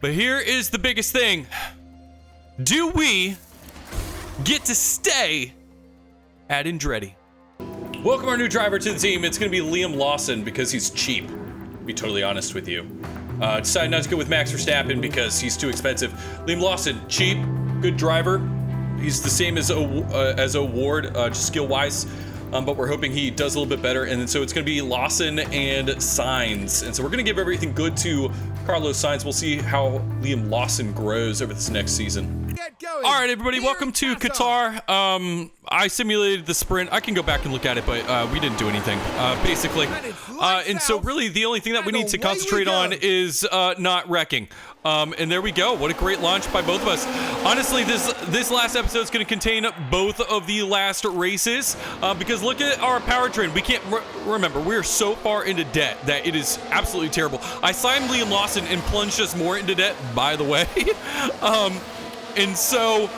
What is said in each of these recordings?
But here is the biggest thing. Do we get to stay at Andretti? Welcome our new driver to the team. It's going to be Liam Lawson because he's cheap, to be totally honest with you. Decided not to go with Max Verstappen because he's too expensive. Liam Lawson, cheap, good driver. He's the same as O'Ward, just skill-wise. But we're hoping he does a little bit better. And so it's going to be Lawson and Sainz. And so we're going to give everything good to Carlos Sainz. We'll see how Liam Lawson grows over this next season. All right, everybody, welcome to Qatar. I simulated the sprint. I can go back and look at it, but we didn't do anything, basically. And so really the only thing that we need to concentrate on is not wrecking. And there we go. What a great launch by both of us. Honestly, this last episode is going to contain both of the last races because look at our powertrain. We can't remember. We're so far into debt that it is absolutely terrible. I signed Liam Lawson and plunged us more into debt, by the way. And so,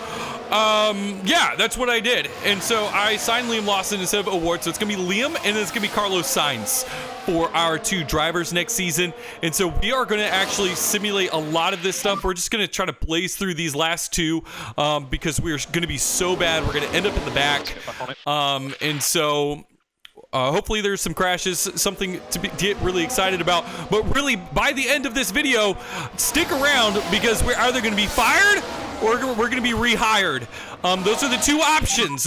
yeah, that's what I did. And so I signed Liam Lawson instead of O'Ward. So it's going to be Liam and it's going to be Carlos Sainz for our two drivers next season. And so we are going to actually simulate a lot of this stuff. We're just going to try to blaze through these last two because we're going to be so bad. We're going to end up in the back. And so hopefully there's some crashes, something to get really excited about. But really, by the end of this video, stick around because we're either going to be fired or we're going to be rehired. Those are the two options.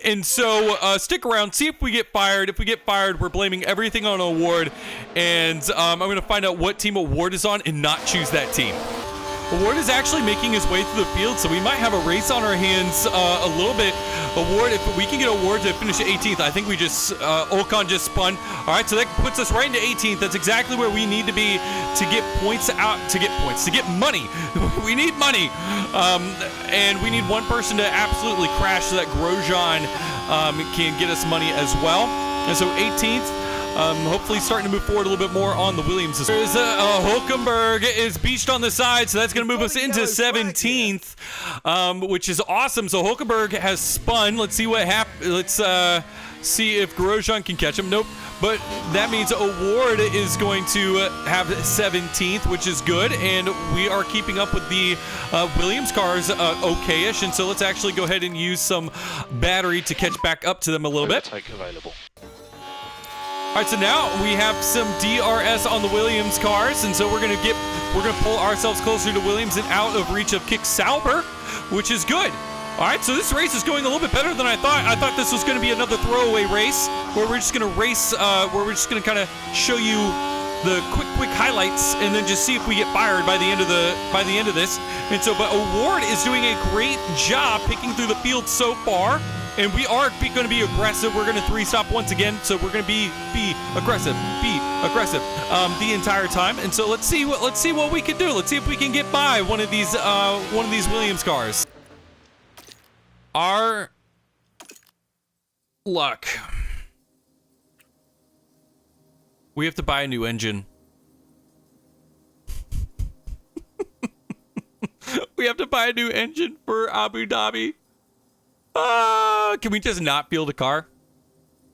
And so stick around, see if we get fired. If we get fired, we're blaming everything on O'Ward. And I'm going to find out what team O'Ward is on and not choose that team. O'Ward is actually making his way through the field, so we might have a race on our hands a little bit. O'Ward, if we can get O'Ward to finish 18th, I think we just, Ocon just spun. All right, so that puts us right into 18th. That's exactly where we need to be to get points out, to get money. We need money. And we need one person to absolutely crash so that Grosjean can get us money as well. And so 18th. Hopefully starting to move forward a little bit more on the Williams. There's Hulkenberg is beached on the side, so that's going to move us into 17th, which is awesome. So Hulkenberg has spun. Let's see what happens. Let's see if Grosjean can catch him. Nope. But that means O'Ward is going to have 17th, which is good. And we are keeping up with the Williams cars okay-ish. And so let's actually go ahead and use some battery to catch back up to them a little bit. Available. All right, so now we have some DRS on the Williams cars, and so we're gonna pull ourselves closer to Williams and out of reach of Kick Sauber, which is good. All right, so this race is going a little bit better than I thought. I thought this was gonna be another throwaway race where we're just gonna race, where we're just gonna kind of show you the quick highlights and then just see if we get fired by the end of this. And so, but O'Ward is doing a great job picking through the field so far. And we are going to be aggressive. We're going to three-stop once again. So we're going to be aggressive the entire time. And so let's see what we can do. Let's see if we can get by one of these Williams cars. Our luck. We have to buy a new engine. We have to buy a new engine for Abu Dhabi. Can we just not field a car?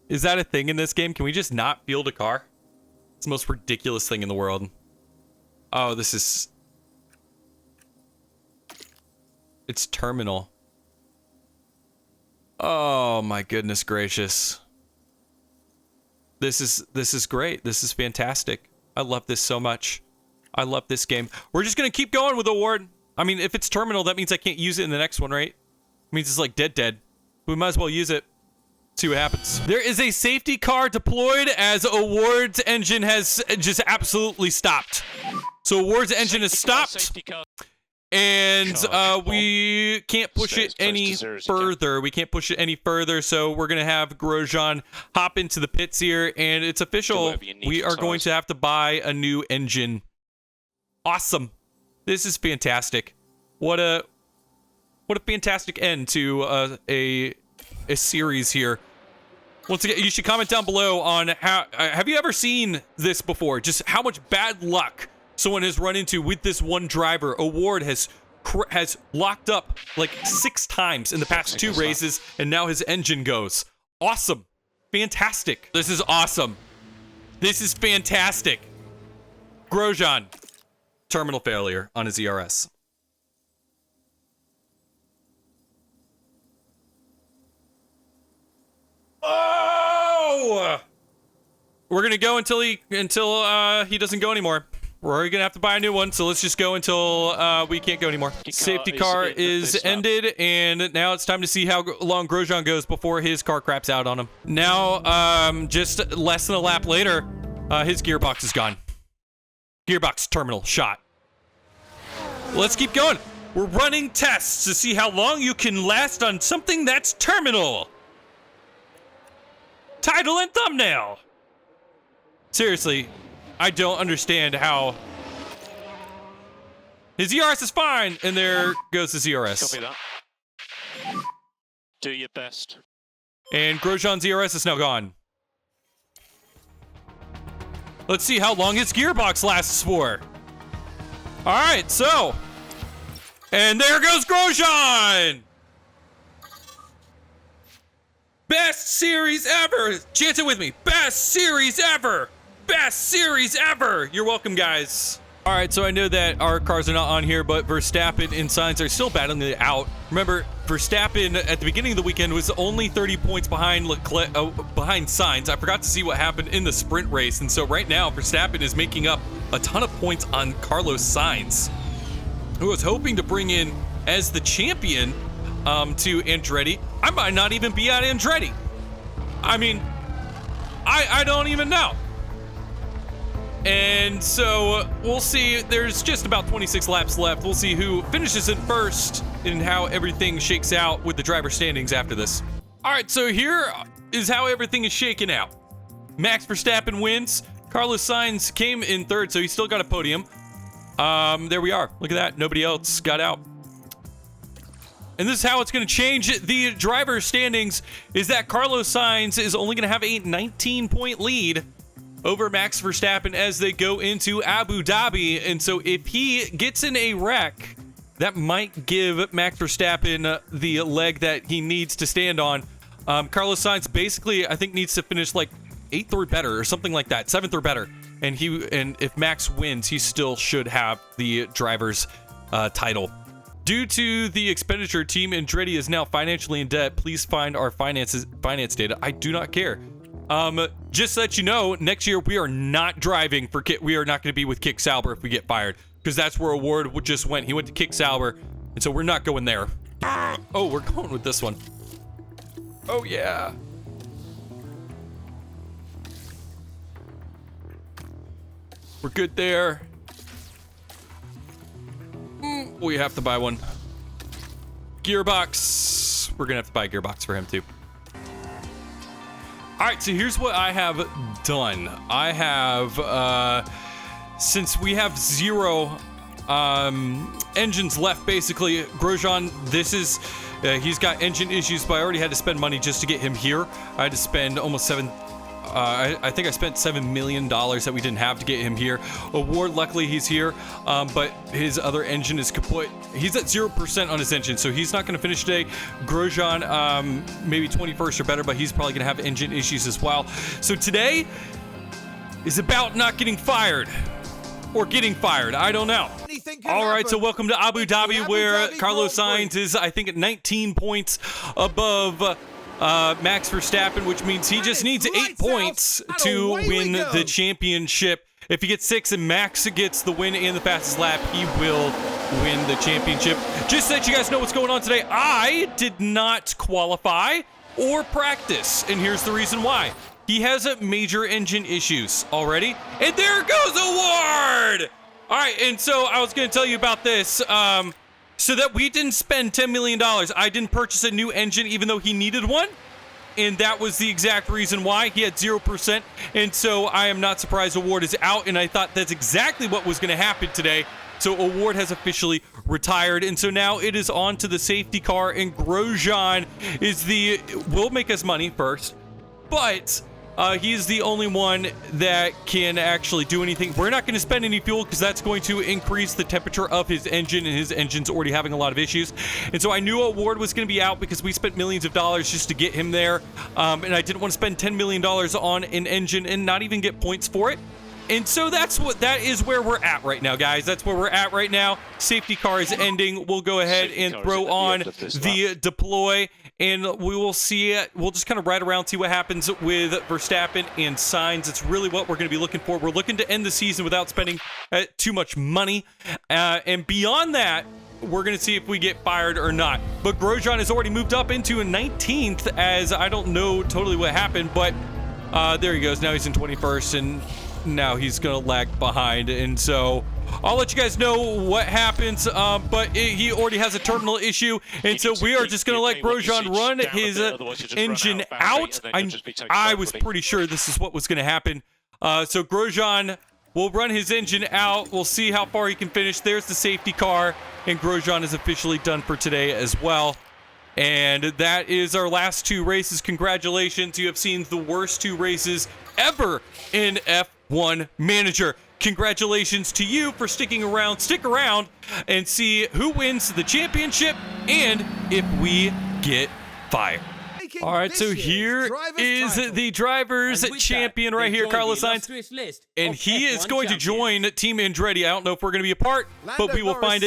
Is that a thing in this game? Can we just not field a car? It's the most ridiculous thing in the world. Oh, it's terminal. Oh my goodness gracious. This is great. This is fantastic. I love this so much. I love this game. We're just gonna keep going with O'Ward. I mean, if it's terminal, that means I can't use it in the next one, right? Means it's like dead. We might as well use it. See what happens. There is a safety car deployed as O'Ward's engine has just absolutely stopped. So O'Ward's engine has stopped. And we can't push it any further. We can't push it any further. So we're going to have Grosjean hop into the pits here. And it's official. We are going to have to buy a new engine. Awesome. This is fantastic. What a fantastic end to a series here. Once again, you should comment down below on how have you ever seen this before? Just how much bad luck someone has run into with this one driver. O'Ward has locked up like 6 times in the past 2 races, and now his engine goes. Awesome. Fantastic. This is awesome. This is fantastic. Grosjean, terminal failure on his ERS. Oh! We're gonna go until he doesn't go anymore. We're already gonna have to buy a new one, so let's just go until we can't go anymore. Safety car is ended, and now it's time to see how long Grosjean goes before his car craps out on him. Now, just less than a lap later, his gearbox is gone. Gearbox terminal shot. Let's keep going. We're running tests to see how long you can last on something that's terminal. Title and thumbnail. Seriously, I don't understand how his ERS is fine, and there goes his ERS. Copy that. Do your best. And Grosjean's ERS is now gone. Let's see how long his gearbox lasts for. All right, so, and there goes Grosjean. Best series ever. Chant it with me. Best series ever. Best series ever. You're welcome, guys. All right, so I know that our cars are not on here, but Verstappen and Sainz are still battling it out. Remember, Verstappen at the beginning of the weekend was only 30 points behind behind Sainz. I forgot to see what happened in the sprint race, and so right now Verstappen is making up a ton of points on Carlos Sainz, who was hoping to bring in as the champion to Andretti. I might not even be at Andretti. I mean, I don't even know. And so we'll see. There's just about 26 laps left. We'll see who finishes in first and how everything shakes out with the driver standings after this. All right, so here is how everything is shaking out. Max Verstappen wins. Carlos Sainz came in third, so he still got a podium. There we are. Look at that. Nobody else got out. And this is how it's going to change the driver standings, is that Carlos Sainz is only going to have a 19-point lead over Max Verstappen as they go into Abu Dhabi. And so if he gets in a wreck, that might give Max Verstappen the leg that he needs to stand on. Carlos Sainz basically, I think, needs to finish like 8th or better or something like that, 7th or better. And if Max wins, he still should have the driver's title. Due to the expenditure, Team Andretti is now financially in debt. Please find our finance data. I do not care. Just so that you know, next year we are not driving for Kit. We are not going to be with Kick Sauber if we get fired, because that's where Award just went. He went to Kick Sauber, and so we're not going there. Oh, we're going with this one. Oh yeah. We're good there. We have to buy one. Gearbox. We're gonna have to buy a gearbox for him too. All right, so here's what I have done. I have, since we have 0 engines left, basically, Grosjean, he's got engine issues, but I already had to spend money just to get him here. I had to spend almost I think I spent $7 million that we didn't have to get him here. Award, luckily he's here, but his other engine is kaput. He's at 0% on his engine, so he's not going to finish today. Grosjean, maybe 21st or better, but he's probably going to have engine issues as well. So today is about not getting fired. Or getting fired, I don't know. All right, so welcome to Abu Dhabi, where Carlos Sainz is, I think, at 19 points above Max Verstappen, which means he just needs 8 points to win the championship. If he gets 6 and Max gets the win and the fastest lap, he will win the championship. Just so that you guys know what's going on today, I did not qualify or practice, and here's the reason why. He has major engine issues already, and there goes Award! All right, and so I was going to tell you about this. So that we didn't spend $10 million. I didn't purchase a new engine even though he needed one. And that was the exact reason why. He had 0%. And so I am not surprised Award is out. And I thought that's exactly what was going to happen today. So Award has officially retired. And so now it is on to the safety car. And Grosjean will make us money first. But he's the only one that can actually do anything. We're not going to spend any fuel because that's going to increase the temperature of his engine, and his engine's already having a lot of issues. And so I knew Award was going to be out because we spent millions of dollars just to get him there. And I didn't want to spend $10 million on an engine and not even get points for it. And so that is where we're at right now, guys. That's where we're at right now. Safety car is ending. We'll go ahead and throw on the deploy, and we will see it. We'll just kind of ride around, see what happens with Verstappen and Sainz. It's really what we're going to be looking for. We're looking to end the season without spending too much money. And beyond that, we're going to see if we get fired or not. But Grosjean has already moved up into a 19th, as I don't know totally what happened, but there he goes. Now he's in 21st, and now he's going to lag behind. And so I'll let you guys know what happens, but he already has a terminal issue, and so we are just going to let Grosjean run his engine out. I was pretty sure this is what was going to happen. So Grosjean will run his engine out. We'll see how far he can finish. There's the safety car, and Grosjean is officially done for today as well. And that is our last 2 races. Congratulations. You have seen the worst 2 races ever in F1 Manager. Congratulations to you for sticking around. Stick around and see who wins the championship and if we get fired. All right, so here is the driver's champion right here, Carlos Sainz, and he is going to join Team Andretti. I don't know if we're going to be a part, but we will find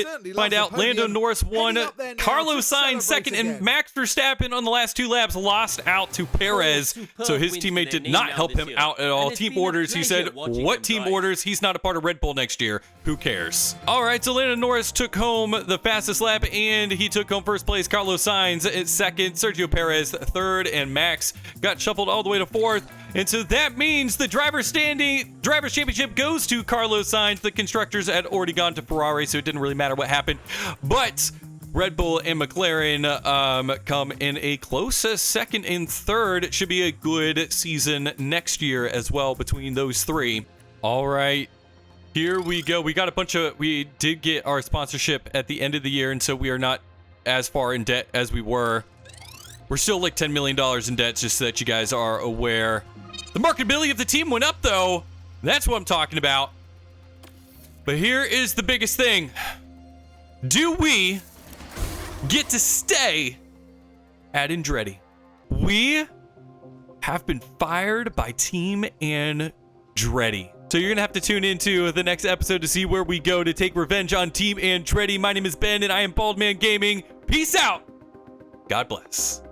out. Lando Norris won, Carlos Sainz second, and Max Verstappen on the last 2 laps lost out to Perez, so his teammate did not help him out at all. Team orders, he said, what team orders? He's not a part of Red Bull next year. Who cares? All right, so Lando Norris took home the fastest lap, and he took home first place. Carlos Sainz at second, Sergio Perez third, and Max got shuffled all the way to 4th. And so that means the driver's championship goes to Carlos Sainz. The constructors had already gone to Ferrari, so it didn't really matter what happened. But Red Bull and McLaren come in a close second and third. It should be a good season next year as well between those 3. All right. Here we go. We did get our sponsorship at the end of the year, and so we are not as far in debt as we were. We're still like $10 million in debt, just so that you guys are aware. The marketability of the team went up, though. That's what I'm talking about. But here is the biggest thing. Do we get to stay at Andretti? We have been fired by Team Andretti. So you're going to have to tune into the next episode to see where we go to take revenge on Team Andretti. My name is Ben, and I am Baldman Gaming. Peace out. God bless.